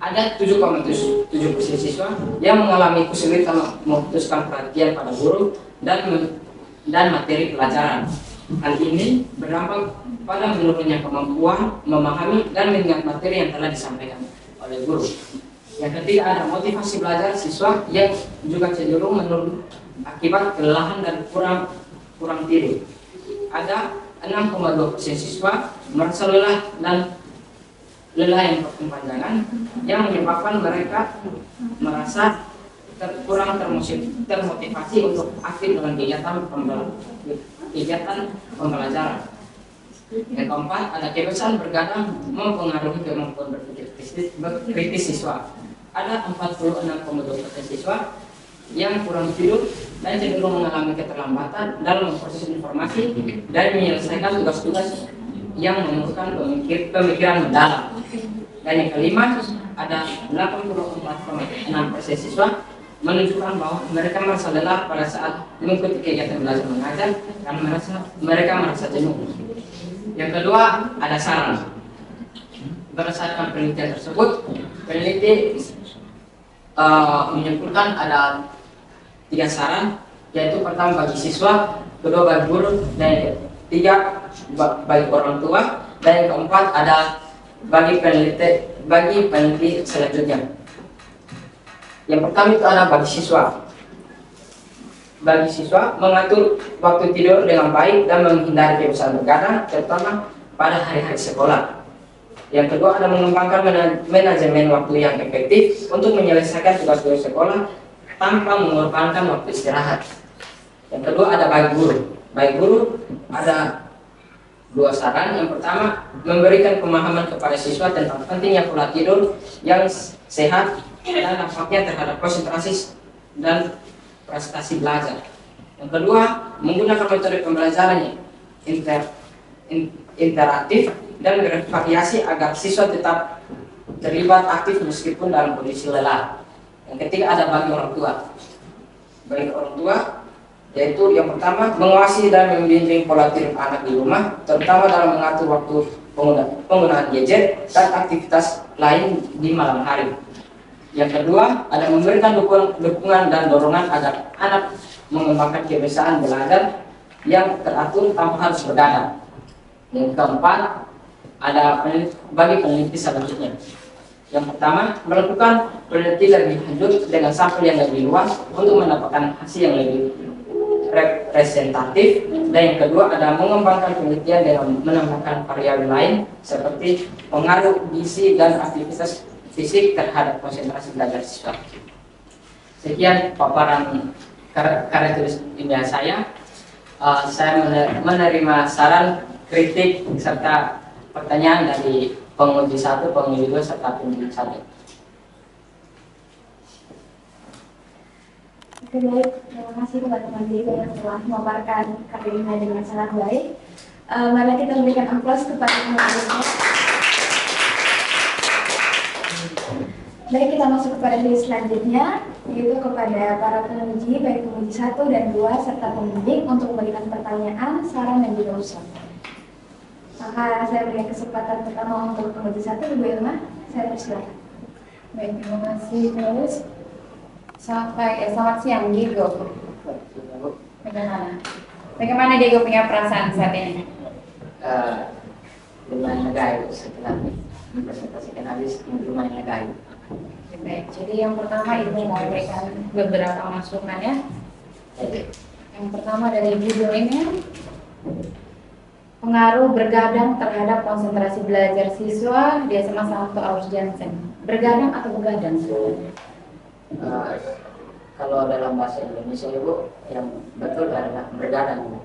[SPEAKER 2] Ada 7,7% siswa yang mengalami kesulitan memutuskan perhatian pada guru dan materi pelajaran. Hal ini berdampak pada menurunnya kemampuan memahami dan mengingat materi yang telah disampaikan oleh guru. Yang ketiga, ada motivasi belajar siswa yang juga cenderung menurun akibat kelelahan dan kurang tidur. Ada 6,2% siswa merasa lelah yang berkepanjangan, yang menyebabkan mereka merasa kurang termotivasi untuk aktif dalam kegiatan pembelajaran. Yang keempat, ada kebiasaan berkadang mempengaruhi kemampuan berpikir kritis siswa. Ada 46,2% siswa yang kurang tidur dan cenderung mengalami keterlambatan dalam memproses informasi dan menyelesaikan tugas-tugas yang memerlukan pemikiran mendalam. Dan yang kelima, ada 84,6% siswa menunjukkan bahwa mereka merasa lelah pada saat mengikuti kegiatan belajar mengajar karena mereka merasa jenuh. Yang kedua, ada saran. berdasarkan penelitian tersebut, peneliti menyimpulkan ada 3 saran, yaitu pertama bagi siswa, kedua bagi guru, dan yang ketiga bagi orang tua, dan yang keempat ada bagi peneliti selanjutnya. Yang pertama itu adalah bagi siswa. Bagi siswa, mengatur waktu tidur dengan baik dan menghindari kebiasaan begadang, terutama pada hari-hari sekolah. Yang kedua ada mengembangkan manajemen waktu yang efektif untuk menyelesaikan tugas-tugas sekolah tanpa mengorbankan waktu istirahat. Yang kedua ada bagi guru. Bagi guru ada 2 saran. Yang pertama, memberikan pemahaman kepada siswa tentang pentingnya pola tidur yang sehat dan dampaknya terhadap konsentrasi dan prestasi belajar. Yang kedua, menggunakan metode pembelajaran interaktif dan bervariasi agar siswa tetap terlibat aktif meskipun dalam kondisi lelah. Yang ketiga ada bagi orang tua. Bagi orang tua, yaitu yang pertama, mengawasi dan membimbing pola tidur anak di rumah, terutama dalam mengatur waktu penggunaan gadget dan aktivitas lain di malam hari. Yang kedua, ada memberikan dukungan dan dorongan agar anak mengembangkan kebiasaan belajar yang teratur tanpa harus begadang. Yang keempat, ada bagi peneliti selanjutnya. Yang pertama, melakukan penelitian lebih lanjut dengan sampel yang lebih luas untuk mendapatkan hasil yang lebih representatif. Dan yang kedua, ada mengembangkan penelitian dengan menambahkan variabel lain seperti pengaruh gizi dan aktivitas fisik terhadap konsentrasi belajar siswa. Sekian paparan karya tulis ilmiah saya. Saya menerima saran, kritik, serta pertanyaan dari penguji 1, penguji 2, serta penguji 1.
[SPEAKER 1] Oke, baik. Terima kasih teman-teman yang telah memaparkan karyanya dengan sangat baik. Mari kita berikan aplaus kepada teman-teman. Baik, kita masuk kepada sesi selanjutnya, yaitu kepada para penguji, baik penguji 1 dan 2, serta pembimbing untuk memberikan pertanyaan, saran, dan juga usul. Maka saya berikan kesempatan pertama untuk penguji 1, Ibu Irma. Saya persilakan.
[SPEAKER 4] Baik, terima kasih terus. Selamat siang, Diego. Bagaimana Diego punya perasaan saat ini?
[SPEAKER 2] Lumayan lega setelah mempresentasikan habis, lumayan lega.
[SPEAKER 4] Baik, jadi yang pertama Ibu mau berikan beberapa masukan ya. Yang pertama dari judul ini, pengaruh bergadang terhadap konsentrasi belajar siswa di SMA 1 August Johnson. Bergadang atau begadang?
[SPEAKER 2] Kalau dalam bahasa Indonesia Ibu, yang betul adalah bergadang.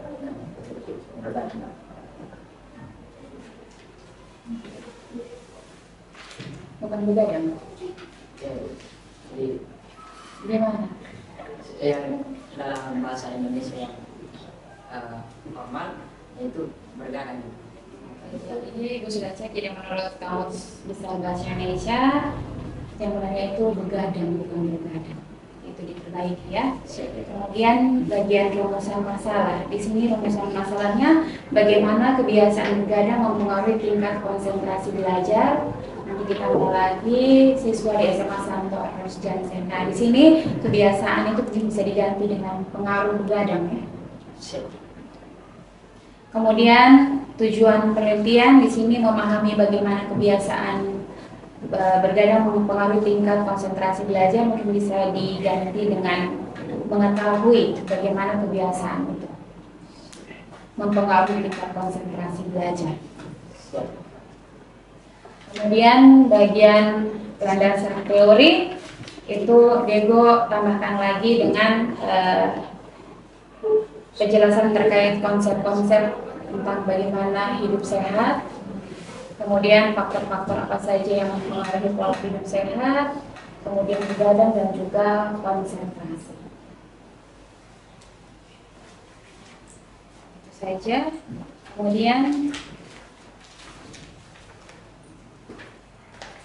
[SPEAKER 2] Bergadang.
[SPEAKER 4] Bukan begadang.
[SPEAKER 2] Jadi
[SPEAKER 4] gimana?
[SPEAKER 2] yang dalam bahasa Indonesia yang formal yaitu bergadang.
[SPEAKER 4] Jadi Ibu sudah cek, jadi menurut Kamus Besar Bahasa Indonesia yang benarnya itu begadang, bukan bergadang. Itu diperbaiki ya. Kemudian bagian rumusan masalah. Di sini rumusan masalahnya bagaimana kebiasaan begadang mempengaruhi tingkat konsentrasi belajar. Nanti ditambah lagi siswa di SMA Santo August Johnson. Nah, di sini kebiasaan itu bisa diganti dengan pengaruh begadang ya. Kemudian tujuan penelitian di sini memahami bagaimana kebiasaan bergadang mempengaruhi tingkat konsentrasi belajar, mungkin bisa diganti dengan mengetahui bagaimana kebiasaan itu mempengaruhi tingkat konsentrasi belajar. Kemudian bagian landasan teori itu Diego tambahkan lagi dengan penjelasan terkait konsep-konsep tentang bagaimana hidup sehat, kemudian faktor-faktor apa saja yang mempengaruhi pola hidup sehat, kemudian begadang dan juga konsentrasi. Itu saja. Kemudian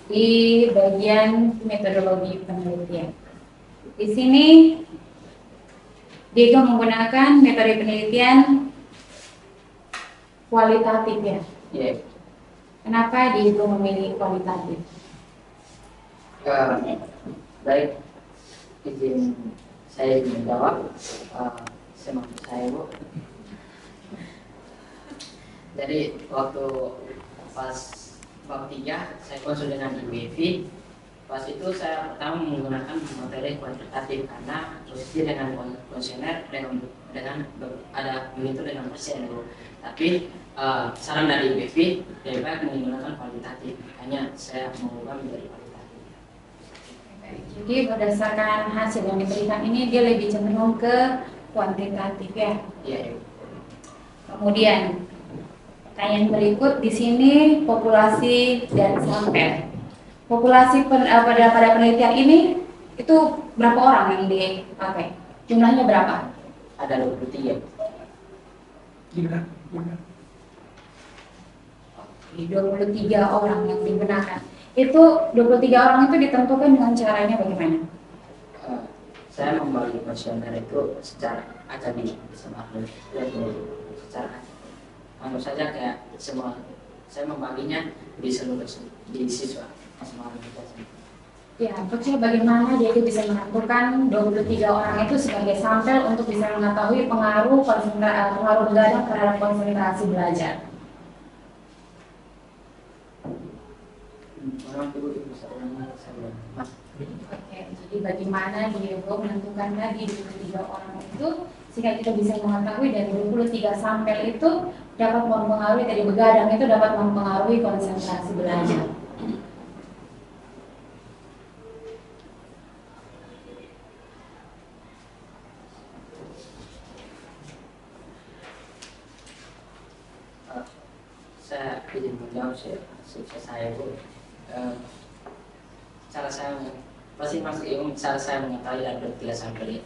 [SPEAKER 4] di bagian metodologi penelitian, di sini Diego menggunakan metode penelitian kualitatif ya. Kenapa Diego memilih kualitatif?
[SPEAKER 2] Baik, izin saya menjawab. Semangat saya, Bu. Jadi waktu pas bab 3 saya konsul dengan IBV. Pas itu saya pertama menggunakan materi kuantitatif karena posisi dengan kuesioner dengan ada begitu dengan persen, Bu. Tapi saran dari IBV lebih baik menggunakan kualitatif, makanya saya mengubah menjadi kualitatif.
[SPEAKER 4] Jadi berdasarkan hasil yang diberikan ini dia lebih cenderung ke kuantitatif ya.
[SPEAKER 2] Iya, Ibu.
[SPEAKER 4] Kemudian pertanyaan berikut di sini populasi dan sampel. Populasi pada penelitian ini itu berapa orang yang dipakai? Jumlahnya berapa?
[SPEAKER 2] Ada 23.
[SPEAKER 4] 23 orang yang digunakan. Itu 23 orang itu ditentukan dengan caranya bagaimana?
[SPEAKER 2] Saya membagi kuesioner itu secara academik, secara anggap saja kayak semua saya membaginya di seluruh di siswa semua kita.
[SPEAKER 4] Ya, maksudnya bagaimana dia itu bisa menentukan 23 orang itu sebagai sampel untuk bisa mengetahui pengaruh begadang terhadap konsentrasi belajar. Oke, jadi bagaimana Diego menentukan tadi 23 orang itu sehingga kita bisa mengetahui dari 23 sampel itu dapat mempengaruhi dari begadang itu dapat mempengaruhi konsentrasi belajar.
[SPEAKER 2] Saya izin menjawab saya, Bu. Cara saya masing-masing cara saya mengetahui dari 3 sampel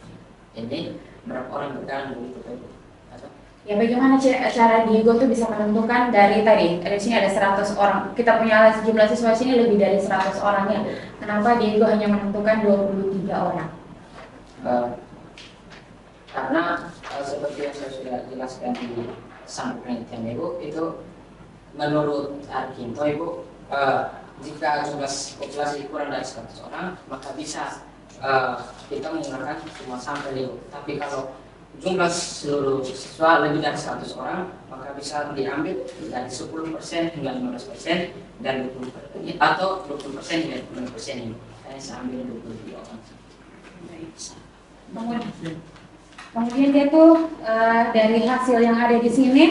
[SPEAKER 2] ini berapa orang begadang begitu, atau
[SPEAKER 4] Ya, bagaimana cara Diego tuh bisa menentukan dari tadi sini ada 100 orang, kita punya jumlah siswa sini lebih dari 100 orang ya. Kenapa Diego hanya menentukan 23 orang?
[SPEAKER 2] Karena seperti yang saya sudah jelaskan di sampel penelitian Ibu, itu menurut Arkinto Ibu, jika jumlah populasi kurang dari 100 orang maka bisa kita menggunakan semua sampel Ibu. Tapi kalau jumlah seluruh siswa lebih dari 100 orang maka bisa diambil dari 10% hingga 15% dan 20% atau 20% hingga 10% Ibu. Saya ambil 23 orang.
[SPEAKER 4] Kemudian dia tuh dari hasil yang ada di sini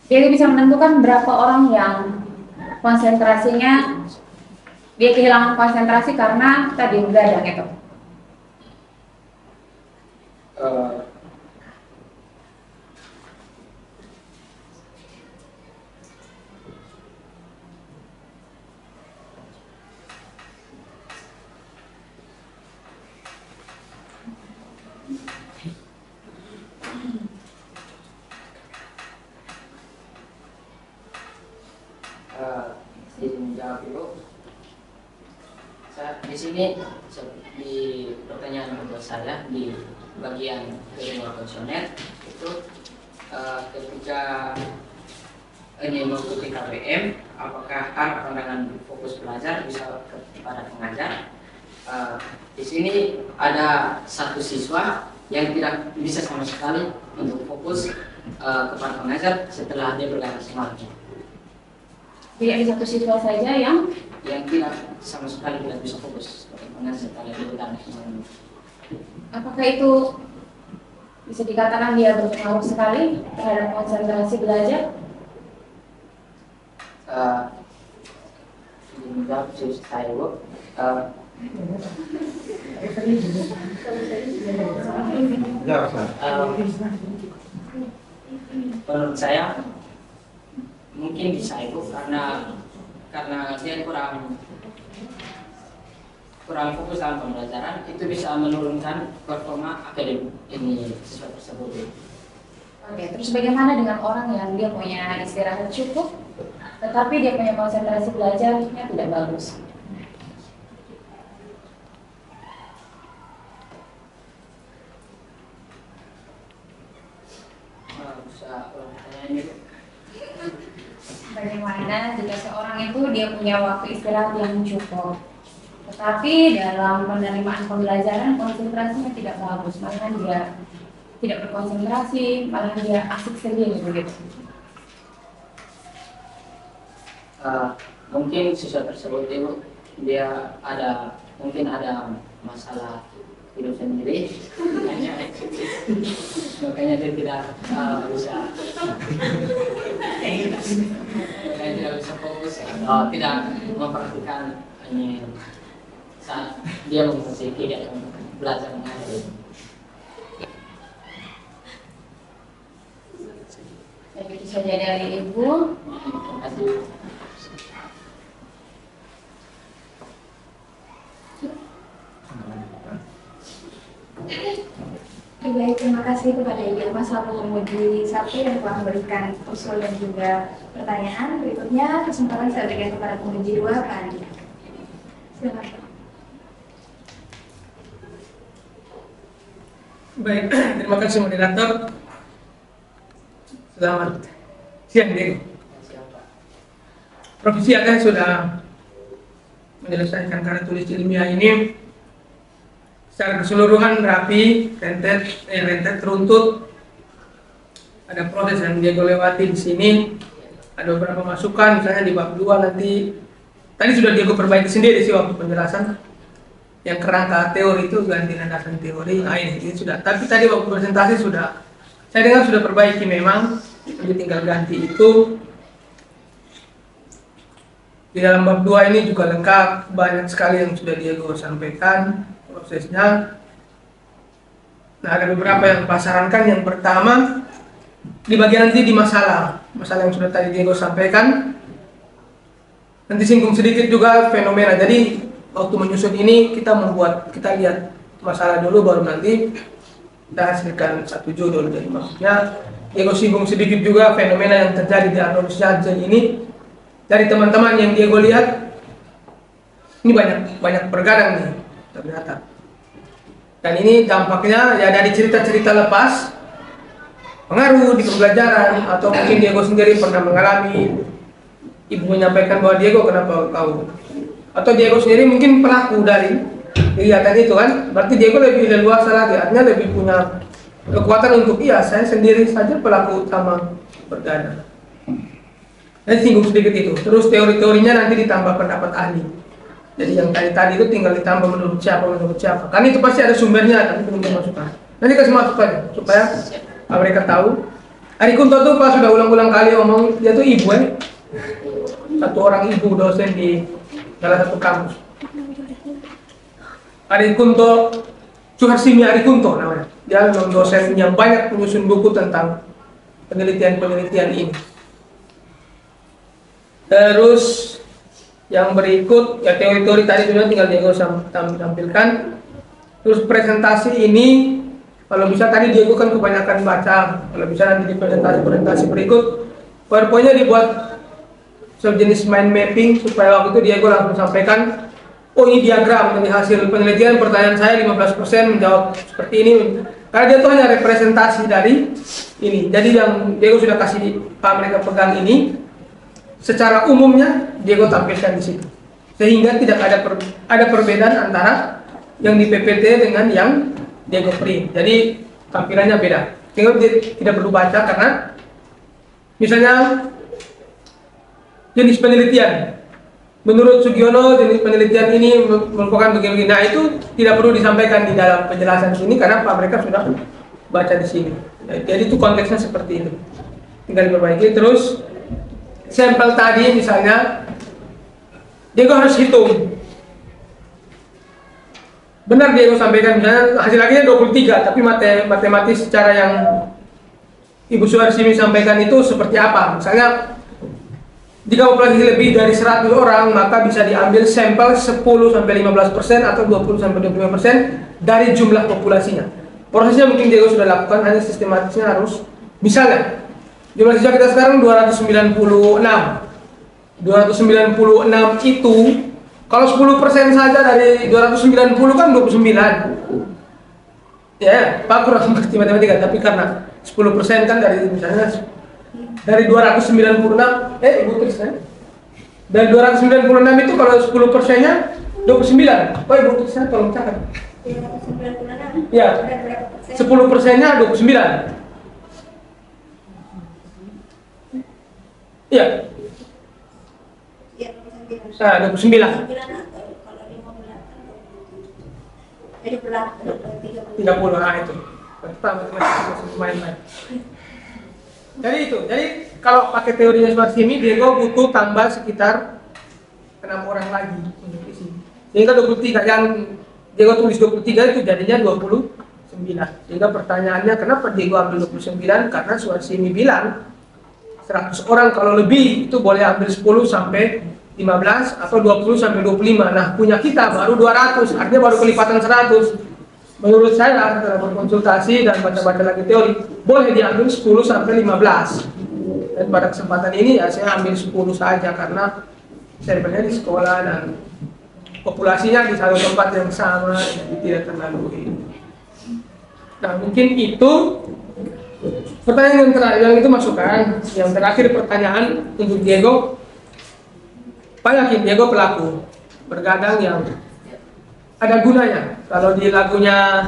[SPEAKER 4] dia bisa menentukan berapa orang yang konsentrasinya dia kehilangan konsentrasi karena tadi begadang itu.
[SPEAKER 2] Izin menjawab dulu. Di sini di pertanyaan kedua saya di bagian kedua kuesioner itu ketika ini mengikuti KPM, apakah arah pandangan fokus belajar bisa kepada pengajar? Di sini ada satu siswa yang tidak bisa sama sekali untuk fokus kepada pengajar setelah dia berganti semangat.
[SPEAKER 4] Jadi ada satu siswa saja yang
[SPEAKER 2] tidak sama sekali tidak bisa fokus bagaimana setelah dia berganti semangat.
[SPEAKER 4] apakah itu bisa dikatakan dia berpengaruh sekali terhadap konsentrasi belajar?
[SPEAKER 2] Menjawab saya Bu. Menurut saya mungkin bisa Ibu karena dia kurang fokus dalam pembelajaran, itu bisa menurunkan performa akademik ini siswa tersebut.
[SPEAKER 4] Oke, terus bagaimana dengan orang yang dia punya istirahat cukup tetapi dia punya konsentrasi belajarnya tidak bagus? Bagaimana jika seorang itu dia punya waktu istirahat yang cukup, tetapi dalam penerimaan pembelajaran konsentrasinya tidak bagus, malah dia tidak berkonsentrasi, malah dia asik sendiri begitu.
[SPEAKER 2] Mungkin siswa tersebut itu dia mungkin ada masalah hidup sendiri, makanya dia tidak bisa fokus atau tidak memperhatikan saat dia mengikuti kegiatan belajar mengajar.
[SPEAKER 4] Itu saja dari Ibu.
[SPEAKER 2] Terima kasih.
[SPEAKER 1] Baik, terima kasih kepada Ibu Mas selaku penguji 1 yang telah memberikan usul dan juga pertanyaan. Berikutnya kesempatan saya berikan kepada penguji 2, Pak Andi. Silakan.
[SPEAKER 5] Baik, terima kasih moderator. Selamat siang, Diego. Profesi Anda sudah menyelesaikan karya tulis ilmiah ini secara keseluruhan rapi, rentet, runtut. Ada proses yang Diego lewati di sini. Ada beberapa masukan, misalnya di bab 2 nanti. Tadi sudah Diego perbaiki sendiri sih waktu penjelasan. Yang kerangka teori itu ganti landasan teori. Nah ini sudah. Tapi tadi waktu presentasi sudah. Saya dengar sudah perbaiki memang. Jadi tinggal ganti itu. Di dalam bab 2 ini juga lengkap, banyak sekali yang sudah Diego sampaikan prosesnya. Nah, ada beberapa yang pasarankan. Yang pertama, di bagian nanti di masalah yang sudah tadi Diego sampaikan. Nanti singgung sedikit juga fenomena. Jadi waktu menyusun ini kita lihat masalah dulu, baru nanti kita hasilkan satu judul. Jadi maksudnya Diego singgung sedikit juga fenomena yang terjadi di Arnold Schwarzenegger ini. Dari teman-teman yang Diego lihat, ini banyak bergadang nih ternyata. Dan ini dampaknya ya dari cerita-cerita lepas, pengaruh di pembelajaran, atau mungkin Diego sendiri pernah mengalami, ibu menyampaikan bahwa Diego kenapa kau, atau Diego sendiri mungkin pelaku dari kegiatan itu kan. Berarti Diego lebih leluasa lagi, artinya lebih punya kekuatan untuk saya sendiri saja pelaku utama bergadang. Nanti singgung sedikit itu. Terus teori-teorinya nanti ditambah pendapat ahli. Jadi yang tadi itu tinggal ditambah menurut siapa. Kan itu pasti ada sumbernya, tapi belum dimasukkan. Nanti kasih masukan supaya mereka tahu. Ari Kunto tuh pas sudah ulang-ulang kali ngomong, dia tuh ibu satu orang ibu dosen di salah satu kampus. Ari Kunto, Suharsini Ari Kunto namanya. Dia memang dosen yang banyak menyusun buku tentang penelitian-penelitian ini. Terus yang berikut ya teori-teori tadi sudah tinggal Diego tampilkan. Terus presentasi ini kalau bisa tadi Diego kan kebanyakan baca, kalau bisa nanti di presentasi berikut PowerPoint-nya dibuat sejenis mind mapping supaya waktu itu Diego langsung sampaikan, oh ini diagram dari hasil penelitian, pertanyaan saya 15% menjawab seperti ini. Karena dia tuh hanya representasi dari ini. Jadi yang Diego sudah kasih mereka pegang ini secara umumnya Diego tampilkan di situ, sehingga tidak ada perbedaan antara yang di PPT dengan yang Diego print. Jadi tampilannya beda. Diego tidak perlu baca karena misalnya jenis penelitian menurut Sugiono, jenis penelitian ini merupakan begini. Nah itu tidak perlu disampaikan di dalam penjelasan sini karena mereka sudah baca di sini. Jadi itu konteksnya seperti ini. Tinggal diperbaiki. Terus sampel tadi misalnya Diego harus hitung. Benar Diego sampaikan misalnya hasil akhirnya 23, tapi matematis secara yang Ibu Suharsini sampaikan itu seperti apa? Misalnya jika populasi lebih dari 100 orang, maka bisa diambil sampel 10-15% atau 20-25% dari jumlah populasinya. Prosesnya mungkin Diego sudah lakukan, hanya sistematisnya harus misalnya jumlah siswa kita sekarang 296. 296 itu kalau 10% saja dari 290 kan 29. Ya, Pak kurang ngerti matematika, tapi karena 10% kan dari misalnya dari 296, Ibu tulisnya. Dari 296 itu kalau 10%-nya 29. Oh, Ibu tulisnya tolong catat.
[SPEAKER 1] 296.
[SPEAKER 5] Ya. 10%-nya 29. Iya.
[SPEAKER 1] Iya,
[SPEAKER 5] 29.
[SPEAKER 1] 29. Kalau 15
[SPEAKER 5] 30. Nah itu. Pertama main-main. Jadi kalau pakai teorinya Schwarzschild, Diego butuh tambah sekitar 6 orang lagi untuk isi. Sehingga 23 yang Diego tulis 23 itu jadinya 29. Sehingga pertanyaannya kenapa Diego ambil 29? Karena Schwarzschild bilang 100 orang kalau lebih itu boleh ambil 10 sampai 15 atau 20 sampai 25. Nah, punya kita baru 200, artinya baru kelipatan 100. Menurut saya setelah berkonsultasi dan baca-baca lagi teori, boleh diambil 10 sampai 15. Dan pada kesempatan ini ya saya ambil 10 saja karena saya berada di sekolah dan populasinya di satu tempat yang sama, jadi tidak terlalu ini. Nah, mungkin itu pertanyaan yang terakhir, yang itu masukan. Yang terakhir pertanyaan untuk Diego. Pak yakin Diego pelaku bergadang yang ada gunanya? Kalau di lagunya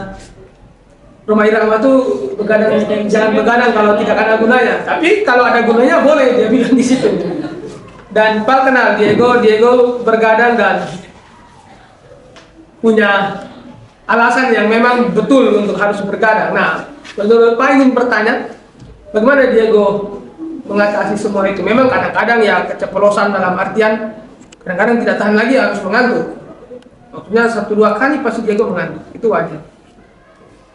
[SPEAKER 5] Rhoma Irama tuh begadang, jangan begadang kalau tidak ada gunanya. Tapi kalau ada gunanya boleh, dia bilang di situ. Dan Pak kenal Diego bergadang dan punya alasan yang memang betul untuk harus bergadang. Nah, menurut Pak ingin bertanya, bagaimana Diego mengatasi semua itu? Memang kadang-kadang ya keceplosan dalam artian kadang-kadang tidak tahan lagi harus mengantuk. Maksudnya 1-2 kali pasti Diego mengantuk, itu wajar.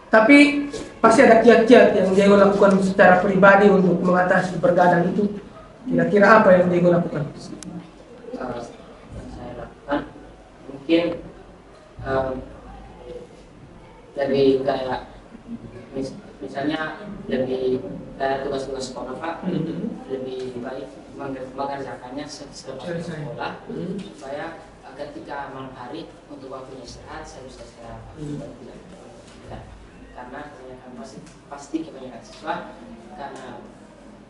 [SPEAKER 5] Tapi pasti ada kiat-kiat yang Diego lakukan secara pribadi untuk mengatasi bergadang itu. Kira-kira apa yang Diego lakukan?
[SPEAKER 2] Saya lakukan mungkin lebih kayak misalnya lebih kayak tugas-tugas sekolah Pak, lebih baik mengerjakannya setelah sekolah supaya ketika malam hari untuk waktunya istirahat saya bisa istirahat. Karena kebanyakan pasti kebanyakan siswa karena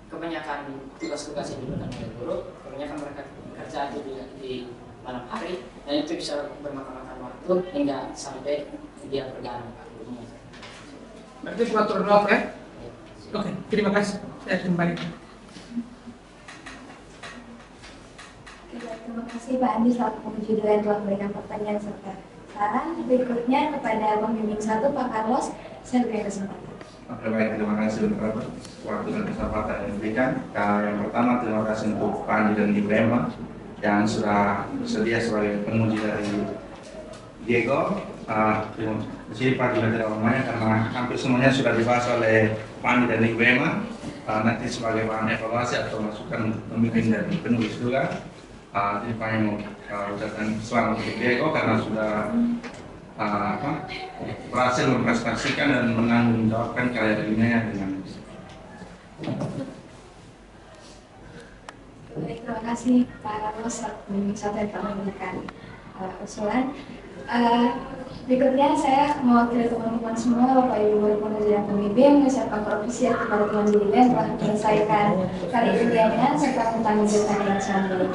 [SPEAKER 2] kebanyakan tugas-tugas yang diberikan oleh guru, kebanyakan mereka kerja di malam hari dan itu bisa bermakan-makan waktu hingga sampai dia bergadang.
[SPEAKER 5] Berarti pengaturan waktu ya? Oke, terima kasih. Saya kembali.
[SPEAKER 1] Terima kasih Pak Andi selaku pengunjung yang telah memberikan pertanyaan serta saran. Berikutnya kepada pembimbing 1 Pak Carlos, saya berikan kesempatan.
[SPEAKER 6] Oke, baik, terima kasih untuk waktu dan kesempatan yang diberikan. Yang pertama terima kasih untuk Pak Andi dan Ibu Emma yang sudah bersedia sebagai penguji dari Diego. Di sini Pak juga tidak namanya karena hampir semuanya sudah dibahas oleh Pak Andi dan Ibu Emma. Nanti sebagai bahan evaluasi atau masukan pembimbing dan penulis juga. Jadi Pak yang mau ucapkan selamat untuk Diego karena sudah berhasil memprestasikan dan menanggung jawabkan karya dirinya dengan
[SPEAKER 1] Baik, terima kasih Pak Carlos satu yang telah memberikan usulan. Berikutnya saya mewakili teman-teman semua, Bapak Ibu Guru Pengajar dan Pembimbing, mengucapkan apresiasi kepada teman-teman yang telah menyelesaikan kali ilmiahnya serta tentang kegiatan yang canggih.